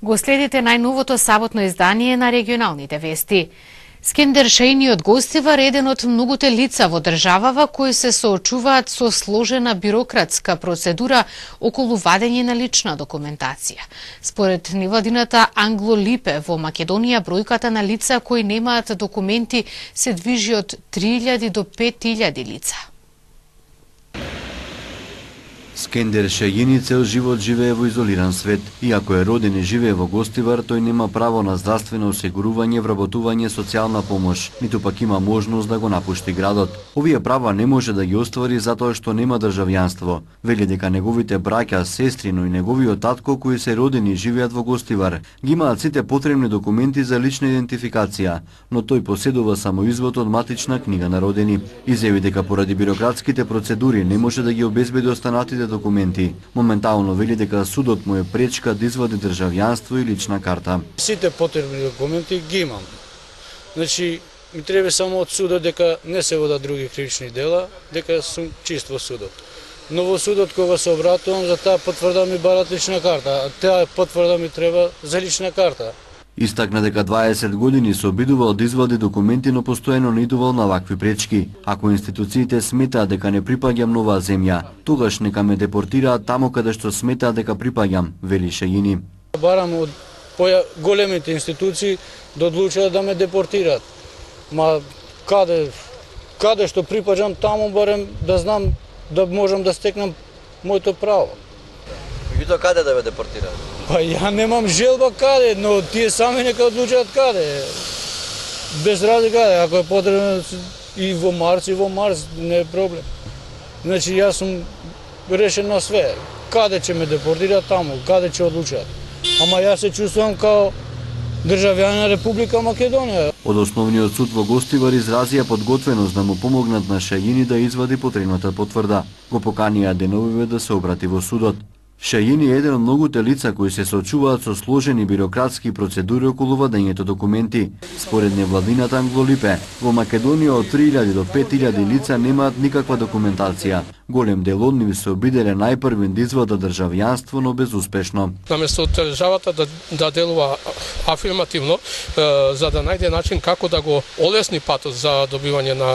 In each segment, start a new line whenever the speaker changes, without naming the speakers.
Го следите најновото саботно издание на регионалните вести. Скендер Шајни од Гостивар е еден од многуте лица во државава кои се соочуваат со сложена бирократска процедура околу вадење на лична документација. Според невладината Англолипе во Македонија бројката на лица кои немаат документи се движи од 3000 до 5000 лица.
Скендер Шајни цел живот живее во изолиран свет. Иако е роден и живее во Гостивар, тој нема право на здравствено осигурување, вработување, социјална помош, ниту пак има можност да го напушти градот. Овие права не може да ги оствари затоа што нема државјанство. Вели дека неговите браќа, сестри, но и неговиот татко кои се родени и живеат во Гостивар, ги имаат сите потребни документи за лична идентификација, но тој поседува само извод од матична книга на родени. Изјави дека поради бирократските процедури не може да ги обезбеди останатите документи. Моментално вели дека судот му е пречка да извади државјанство и лична карта.
Сите потребни документи ги имам. Значи, ми треба само од судот дека не се водат други кривични дела, дека сум чист во судот. Но во судот кога се обратувам за таа потврда ми барат лична карта, а таа потврда ми треба за лична карта.
Истакна дека 20 години се обидувал да извади документи, но постојано наидувал на вакви пречки. Ако институциите сметаат дека не припаѓам на оваа земја, тогаш нека ме депортираат таму каде што сметаат дека припаѓам, вели Шајни.
Барам од големите институции да одлучат да ме депортираат. Ма каде што припаѓам таму барем да знам да можам да стекнам моето право.
Меѓутоа каде да ве депортираат?
Па ја немам желба каде, но тие сами нека одлучат каде. Без разлика, ако е потребно и во Марс не е проблем. Значи јас сум решен на све. Каде ќе ме депортираат таму, каде ќе одлучат. Ама јас се чувствувам као државјанин на Република Македонија.
Од основниот суд во Гостивар изразија подготвеност да му помогнат на Шајни да извади потребната потврда. Го поканија деновиве да се обрати во судот. Шајни е еден од многуте лица кои се соочуваат со сложени бирократски процедури околу вадењето документи. Според невладината Англолипе, во Македонија од 3000 до 5000 лица немаат никаква документација. Голем дел од нив се обиделе најпрви да извадат државјанство, но безуспешно.
Наместо државата да делува афирмативно, за да најде начин како да го олесни патот за добивање на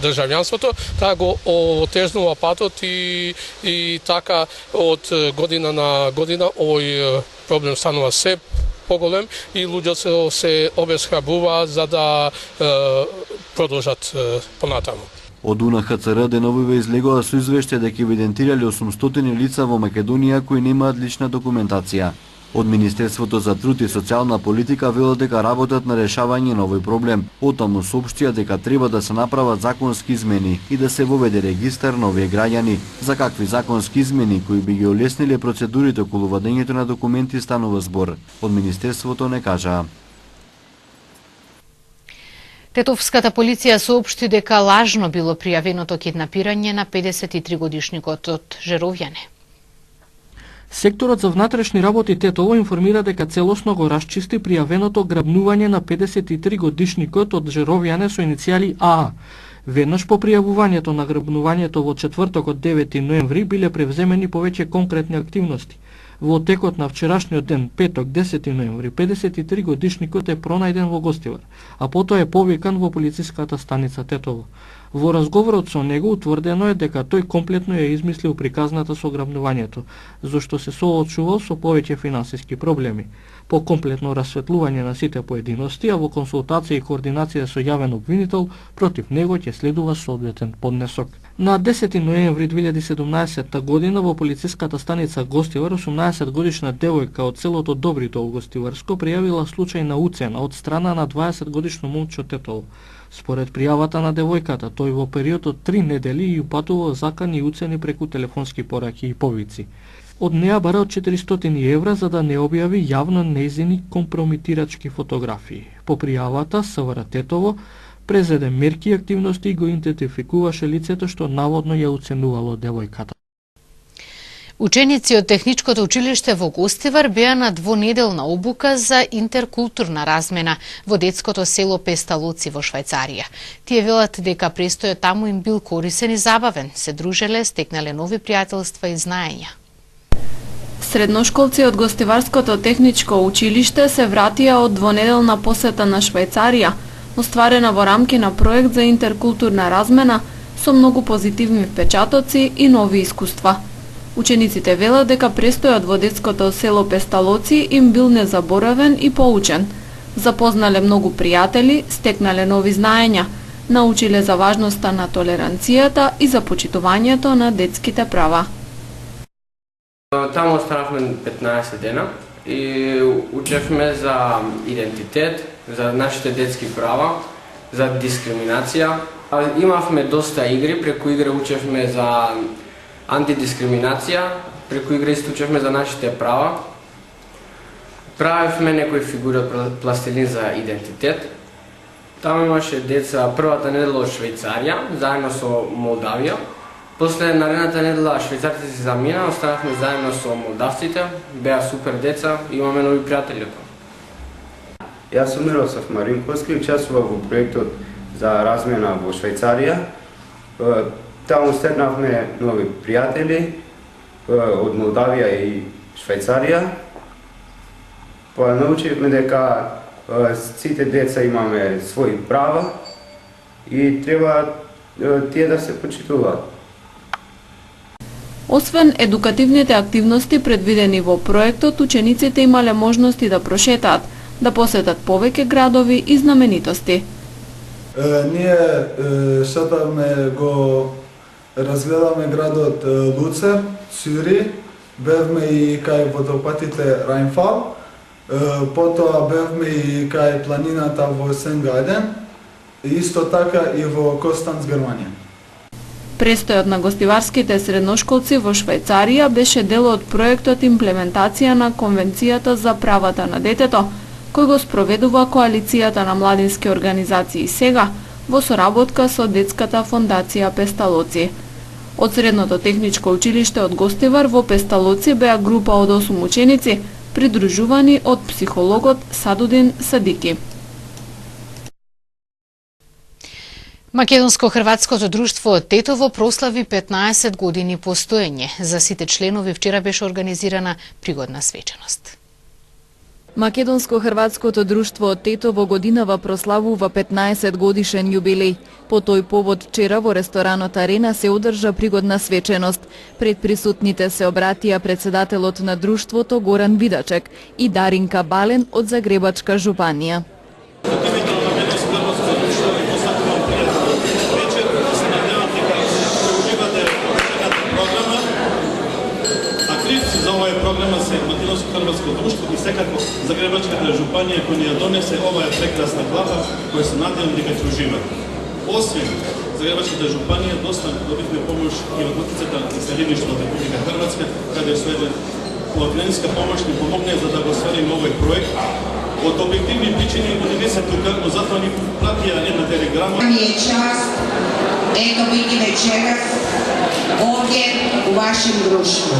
државјанството, таа го отежнува патот и така од година на година овој проблем станува се поголем и луѓето се обесхрабруваат за да продолжат понатаму.
Од УНХЦР деновиве излегува со извештај дека евидентирале 800 лица во Македонија кои немаат лична документација. Од Министерството за труд и социјална политика велат дека работат на решавање на овој проблем. Оттаму соопштија дека треба да се направат законски измени и да се воведе регистар на овие граѓани. За какви законски измени кои би ги олесниле процедурите околу вадењето на документи станува збор. Од Министерството не кажаа.
Тетовската полиција соопшти дека лажно било пријавеното киднапирање на 53-годишникот од Жеровјане.
Секторот за внатрешни работи Тетово информира дека целосно го расчисти пријавеното грабнување на 53-годишникот од Жеровјане со иницијали АА. Веднаш по пријавувањето на грабнувањето во четвртокот 9 ноември биле превземени повеќе конкретни активности. Во текот на вчерашниот ден, петок 10 ноември, 53-годишникот е пронајден во Гостивар, а потоа е повикан во полициската станица Тетово. Во разговорот со него утврдено е дека тој комплетно ја измислил приказната со грабнувањето, зашто се соочувал со повеќе финансиски проблеми. По комплетно расветлување на сите поединости, а во консултација и координација со јавен обвинител, против него ќе следува соодветен поднесок. На 10 ноември 2017 година во полициската станица Гостивар 18-годишна девојка од селото Добрито во Гостиварско пријавила случај на уцена од страна на 20-годишно момче Тетово. Според пријавата на девојката, тој во период од 3 недели ја упатувал закани и уцени преку телефонски пораки и повици. Од неа барал 400 евра за да не објави јавно нејзини компромитирачки фотографии. По пријавата, СВР Тетово презеде мерки и активности и го идентификуваше лицето што наводно ја уценувало девојката.
Ученици од Техничкото училиште во Гостивар беа на двонеделна обука за интеркултурна размена во детското село Песталоци во Швајцарија. Тие велат дека престојот таму им бил корисен и забавен, се дружеле, стекнале нови пријателства и знаења.
Средношколци од Гостиварското техничко училиште се вратија од двонеделна посета на Швајцарија, остварена во рамки на проект за интеркултурна размена со многу позитивни впечатоци и нови искуства. Учениците велат дека престојот во детското село Песталоци им бил незаборавен и поучен. Запознале многу пријатели, стекнале нови знаења, научиле за важноста на толеранцијата и за почитувањето на детските права.
Таму останавме 15 дена и учевме за идентитет, за нашите детски права, за дискриминација. Имавме доста игри, преку игри учевме за антидискриминација, преку игри исто учевме за нашите права. Правевме некои фигури од пластилин за идентитет. Таму имаше деца првата недела од Швајцарија, заедно со Молдавија. После наредната недела швајцарците се замина, останавме заедно со молдавците, беа супер деца, имаме нови пријатели.
Јас сум Мирослав Маринковски, учествував во проектот за размена во Швајцарија. Таму стекнавме нови пријатели од Молдавија и Швајцарија. Научивме дека сите деца имаме своји права и треба тие да се почитуваат.
Освен едукативните активности предвидени во проектот, учениците имале можности да прошетаат, да посетат повеќе градови и знаменитости.
Ние шетавме го разгледаме градот Луцер, Цюри, бевме и кај водопатите Рајнфал, потоа бевме и кај планината во Сен-Гајден, исто така и во Костанц, Германија.
Престојот на гостиварските средношколци во Швајцарија беше дел од проектот имплементација на Конвенцијата за правата на детето, кој го спроведува Коалицијата на младински организации сега, во соработка со Детската фондација Песталоци. Од Средното техничко училиште од Гостивар во Песталоци беа група од 8 ученици, придружувани од психологот Садудин Садики.
Македонско-хрватското друштво Тетово прослави 15 години постоење. За сите членови вчера беше организирана пригодна свеченост.
Македонско-хрватското друштво Тетово годинава прославува 15 годишен јубилеј. По тој повод вчера во ресторанот Арена се одржа пригодна свеченост. Пред присутните се обратија председателот на друштвото Горан Видачек и Даринка Бален од Загребачка жупанија.
За овај програма се Македонско-хрватско друштво и секако Загребачката жупанија која ни ја донесе оваа прекрасна глава која се надевам дека ќе ужива. Освен Загребачката жупанија, доста добивме помош и од Матицата на населеништво од Република Хрватска, каде со една финансиска помош ни помогне за да го свариме овој проект. Од објективни причини го не се тука, но затоа ни пратија една телеграма.
Ми е част ето biti večeras ovdje u vašem društvu.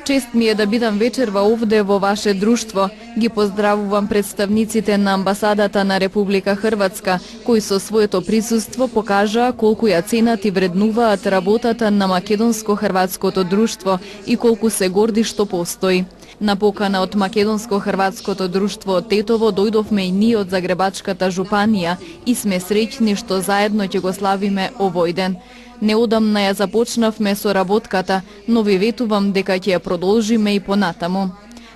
Чест ми е да бидам вечерва овде во ваше друштво. Ги поздравувам представниците на амбасадата на Република Хрватска, кои со своето присуство покажаа колку ја ценат и вреднуваат работата на Македонско-хрватското друштво и колку се горди што постои. На покана од Македонско-хрватското друштво Тетово дојдовме и ние од Загребачката жупанија и сме среќни што заедно ќе го славиме овој ден. Неодамна ја започнавме со работката, но ви ветувам дека ќе ја продолжиме и понатаму.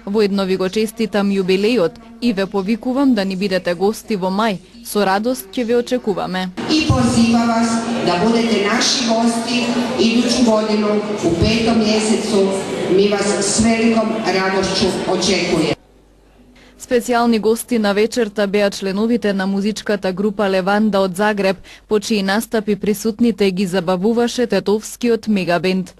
Воедно ви го честитам јубилејот и ве повикувам да ни бидете гости во мај. Со радост ќе ве очекуваме.
И позива вас да будете наши гости идуću godinu u 5. mjesecu. Mi vas s velikom radošću očekujemo.
Специјални гости на вечерта беа членовите на музичката група Леванда од Загреб, по чии настапи присутните ги забавуваше тетовскиот мегабенд.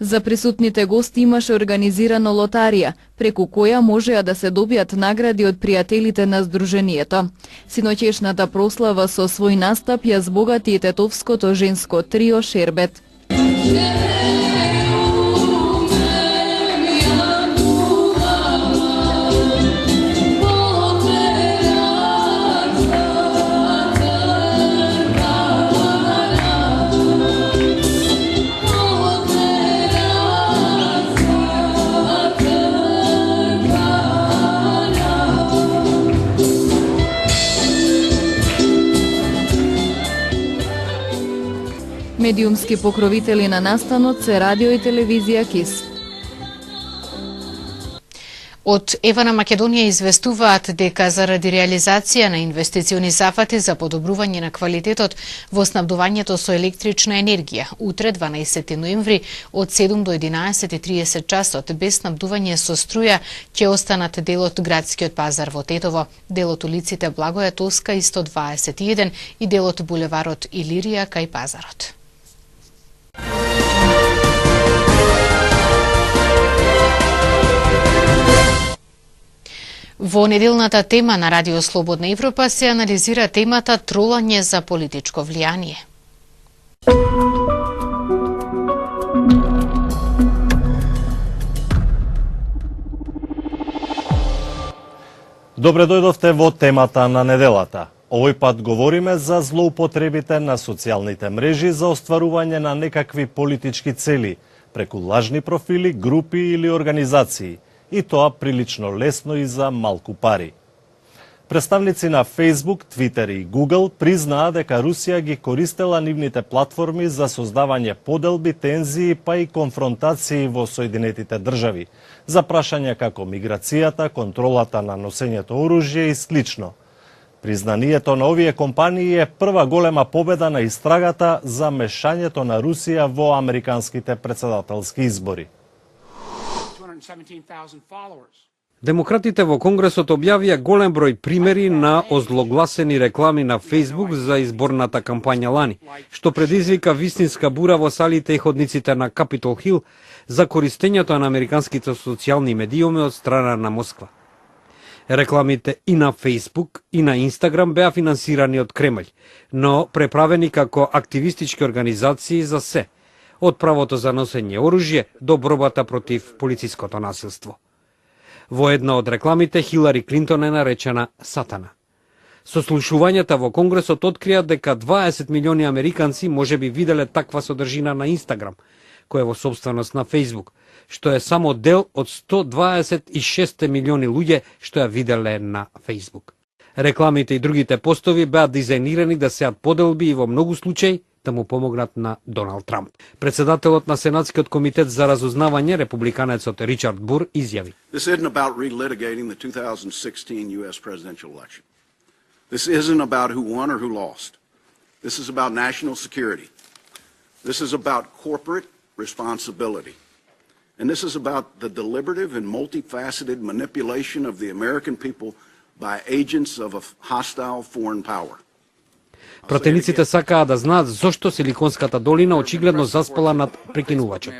За присутните гости имаше организирано лотарија, преку која можеа да се добијат награди од пријателите на Сдруженијето. Синоќешната прослава со свој настап ја збогати и тетовското женско трио Шербет. Медиумски покровители на настанот се радио и телевизија КИС.
Од Евана Македонија известуваат дека заради реализација на инвестициони зафати за подобрување на квалитетот во снабдувањето со електрична енергија, утре 12 ноември од 7 до 11:30 часот без снабдување со струја ќе останат делот градскиот пазар во Тетово, делот улиците Благоја Тоска и 121 и делот булеварот Илирија кај пазарот. Во неделната тема на Радио Слободна Европа се анализира темата тролање за политичко влијание.
Добре дојдовте во темата на неделата. Овој пат говориме за злоупотребите на социјалните мрежи за остварување на некакви политички цели, преку лажни профили, групи или организации, и тоа прилично лесно и за малку пари. Представници на Facebook, Twitter и Google признаа дека Русија ги користела нивните платформи за создавање поделби, тензии, па и конфронтации во Соединетите држави, за прашања како миграцијата, контролата на носењето оружје и слично. Признанието на овие компании е прва голема победа на истрагата за мешањето на Русија во американските претседателски избори.
Демократите во Конгресот објавија голем број примери на озлогласени реклами на Facebook за изборната кампања лани, што предизвика вистинска бура во салите и ходниците на Капитол Хил за користењето на американските социјални медиуми од страна на Москва. Рекламите и на Facebook и на Instagram беа финансирани од Кремљ, но преправени како активистички организации за се, од правото за носење оружје до борбата против полициското насилство. Во една од рекламите Хилари Клинтон е наречена Сатана. Сослушувањата во Конгресот открија дека 20 милиони американци можеби виделе таква содржина на Instagram, која е во собственост на Facebook, што е само дел од 126 милиони луѓе што ја виделе на Facebook. Рекламите и другите постови беа дизајнирани да сеат поделби и во многу случаи да му помогнат на Доналд Трамп. Председателот на Сенатскиот комитет за разузнавање, републиканецот Ричард Бур, изјави:
This isn't about relitigating the 2016 US presidential election. This isn't about who won or who lost. This is about national security. This is about corporate responsibility. And this is about the deliberative and multifaceted manipulation of the American people by agents of a hostile foreign power.
Пратениците сакаа да знаат зошто Силиконската долина очигледно заспала над прекинувачот.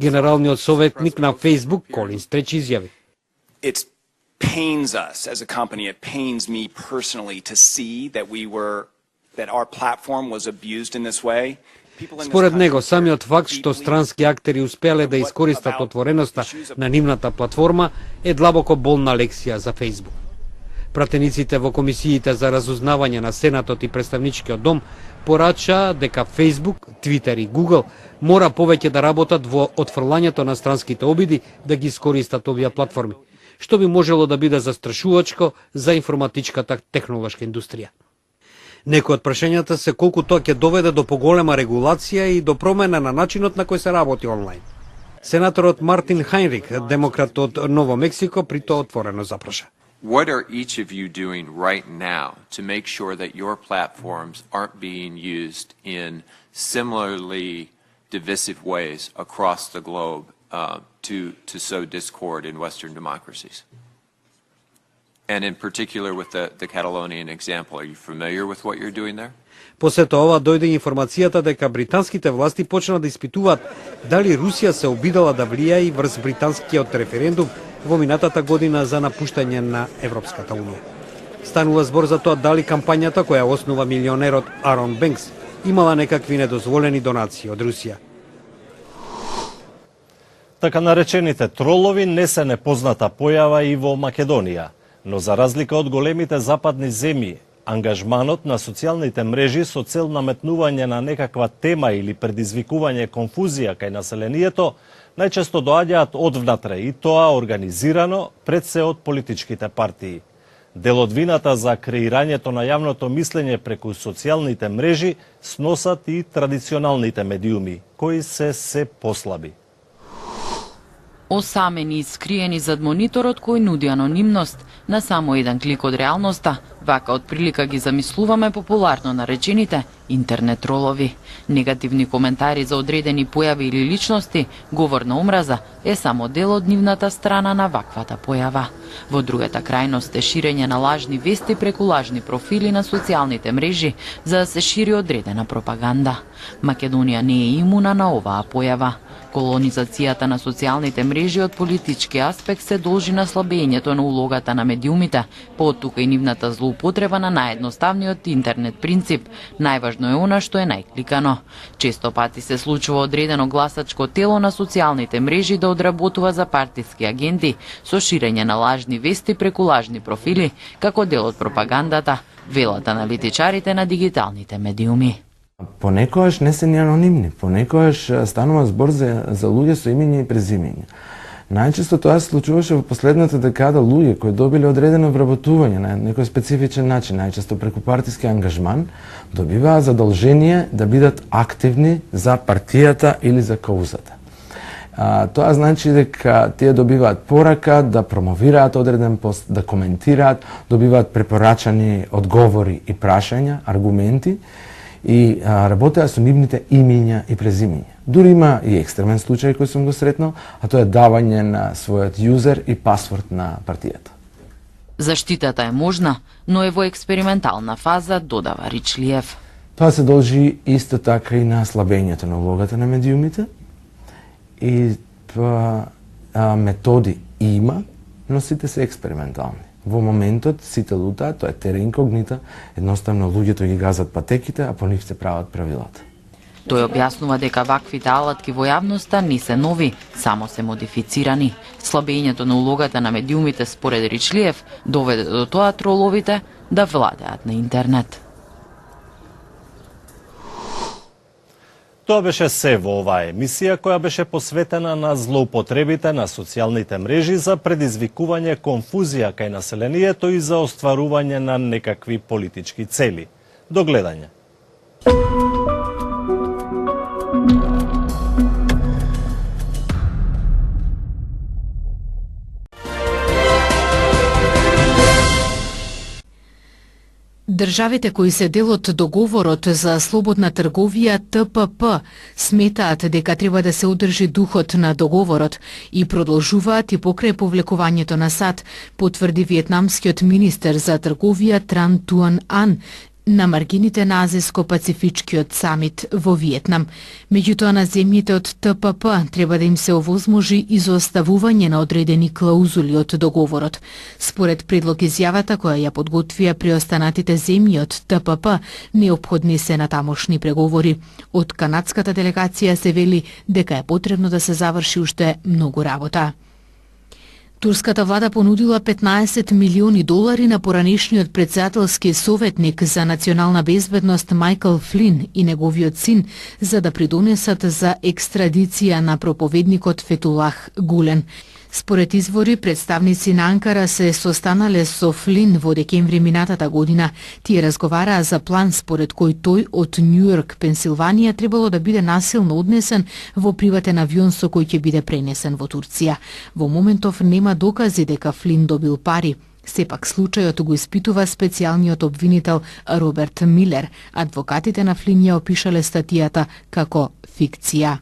Генералниот советник на Facebook, Колин Стреч, изјави:
It pains us as a company, it pains me personally to see that our platform was abused in this way.
Според него, самиот факт што странски актери успеале да искористат отвореноста на нивната платформа е длабоко болна лекција за Facebook. Пратениците во комисиите за разузнавање на Сенатот и Представничкиот дом порачаа дека Facebook, Twitter и Google мора повеќе да работат во отфрлањето на странските обиди да ги искористат овие платформи, што би можело да биде застрашувачко за информатичката технолошка индустрија. Некои од прашањата се колку тоа ќе доведе до поголема регулација и до промена на начинот на кој се работи онлайн. Сенаторот Мартин Хайнрик, демократ од Ново Мексико, при тоа отворено запраша:
What are each of you doing right now to make sure that your platforms aren't being used in similarly divisive ways across the globe to sow discord in Western democracies? and in particular with the Catalonian example. Are you familiar with what you're doing there?
По сето ова дојде информацијата дека британските власти почна да испитуваат дали Русија се обидала да влијае врз британскиот референдум во минатата година за напуштање на Европската унија. Станува збор за тоа дали кампањата која основа милионерот Арон Бенкс имала некакви недозволени донации од Русија.
Така наречените тролови не се непозната појава и во Македонија, но за разлика од големите западни земји, ангажманот на социјалните мрежи со цел наметнување на некаква тема или предизвикување конфузија кај населението најчесто доаѓаат одвнатре и тоа организирано пред се од политичките партии. Дел од вината за креирањето на јавното мислење преку социјалните мрежи сносат и традиционалните медиуми, кои се послаби.
Осамени и скриени зад мониторот кој нуди анонимност на само еден клик од реалноста, вака од прилика ги замислуваме популарно наречените интернет тролови. Негативни коментари за одредени појави или личности, говор на омраза, е само дел од нивната страна на ваквата појава. Во другата крајност е ширење на лажни вести преку лажни профили на социјалните мрежи за да се шири одредена пропаганда. Македонија не е имуна на оваа појава. Колонизацијата на социјалните мрежи од политички аспект се должи на слабењето на улогата на медиумите, потука и нивната злоупотреба на наједноставниот интернет принцип. Најважно е она што е најкликано. Често пати се случува одредено гласачко тело на социјалните мрежи да одработува за партиски агенти со ширење на лажни вести преку лажни профили, како дел од пропагандата, велат аналитичарите на дигиталните медиуми.
Понекогаш не се ни анонимни, понекогаш станува збор за луѓе со имење и презимење. Најчесто тоа се случуваше во последната декада луѓе кои добиле одредено вработување на некој специфичен начин, најчесто преку партиски ангажман, добиваа задолжение да бидат активни за партијата или за каузата. Тоа значи дека тие добиваат порака да промовираат одреден пост, да коментираат, добиваат препорачани одговори и прашања, аргументи, и работеа со нивните имења и презимења. Дури има и екстремен случај кој сум го сретнал, а тоа е давање на својот јузер и пасворд на партијата.
Заштитата е можна, но е во експериментална фаза, додава Ричлиев.
Тоа се должи исто така и на слабењето на улогата на медиумите и методи има, но сите се експериментални. Во моментот сите лутаат, тоа е тера инкогнита, едноставно луѓето ги газат патеките, а по нив се прават правилата.
Тој објаснува дека ваквите алатки во јавноста не се нови, само се модифицирани. Слабењето на улогата на медиумите според Ричлиев доведе до тоа троловите да владеат на интернет.
Тоа беше се во оваа емисија која беше посветена на злоупотребите на социјалните мрежи за предизвикување конфузија кај населението и за остварување на некакви политички цели. До гледање.
Државите кои се дел од договорот за слободна трговија ТПП сметаат дека треба да се одржи духот на договорот и продолжуваат и покрај повлекувањето на САД, потврди виетнамскиот министер за трговија Тран Туан Ан на маргините на Азиско-Пацифичкиот самит во Виетнам. Меѓутоа на земјите од ТПП треба да им се овозможи изоставување на одредени клаузули од договорот. Според предлог изјавата која ја подготвија преостанатите земји од ТПП, неопходни се на тамошни преговори. Од канадската делегација се вели дека е потребно да се заврши уште многу работа. Турската влада понудила 15 милиони долари на поранешниот председателски советник за национална безбедност Майкл Флин и неговиот син за да придонесат за екстрадиција на проповедникот Фетулах Гулен. Според извори, представници на Анкара се состанале со Флин во декември минатата година. Тие разговараа за план според кој тој од Њујорк, Пенсилванија, требало да биде насилно однесен во приватен авион со кој ќе биде пренесен во Турција. Во моментов нема докази дека Флин добил пари. Сепак случајот го испитува специјалниот обвинител Роберт Милер. Адвокатите на Флин ја опишале статијата како фикција.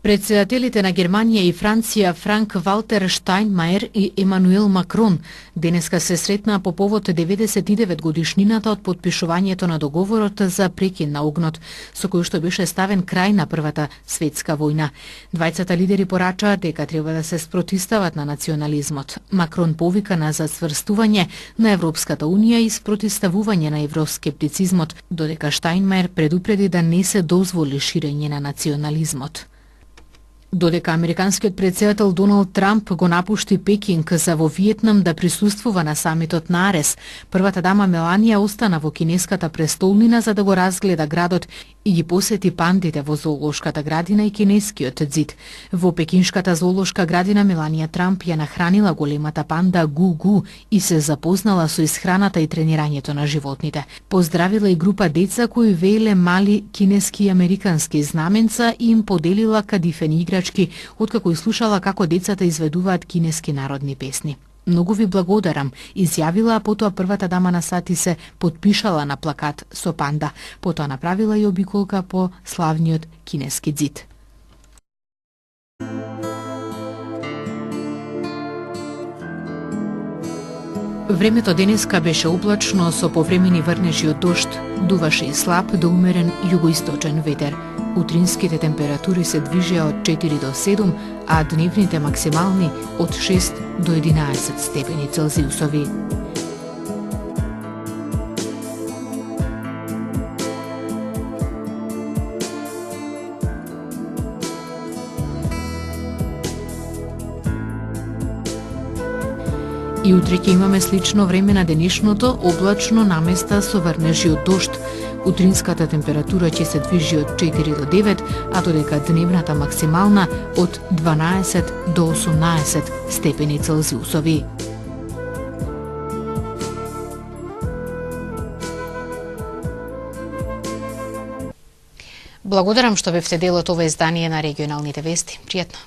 Председателите на Германија и Франција Франк Валтер Штајнмајер и Емануел Макрон денеска се сретнаа по повод 99 годишнината од подпишувањето на договорот за прекин на огнот, со кој што беше ставен крај на Првата светска војна. Двајцата лидери порачаа дека треба да се спротистават на национализмот. Макрон повика на зацврстување на Европската унија и спротиставување на евроскептицизмот, додека Штајнмајер предупреди да не се дозволи ширење на национализмот. Додека американскиот претседател Доналд Трамп го напушти Пекинг за во Виетнам да присуствува на самитот на Арес, првата дама Меланија остана во кинеската престолнина за да го разгледа градот и ги посети пандите во зоолошката градина и кинескиот зид. Во пекиншката зоолошка градина Меланија Трамп ја нахранила големата панда Гу-Гу и се запознала со исхраната и тренирањето на животните. Поздравила и група деца кои вееле мали кинески и американски знаменца и им поделила кадифени играчки, откако изслушала како децата изведуваат кинески народни песни. Многу ви благодарам, изјавила, а потоа првата дама на сати се подпишала на плакат со панда. Потоа направила и обиколка по славниот кинески зид. Времето денеска беше облачно со повремени врнежи од дожд, дуваше и слаб до умерен југоисточен ветер. Утринските температури се движеа од 4 до 7, а дневните максимални од 6 до 11 степени Целзиусови. И утре ќе имаме слично време на денешното, облачно наместа со врнежи од дожд. Утринската температура ќе се движи од 4 до 9, а додека дневната максимална од 12 до 18 степени Целзиусови. Благодарам што бевте дел од ова издание на регионалните вести. Пријатно.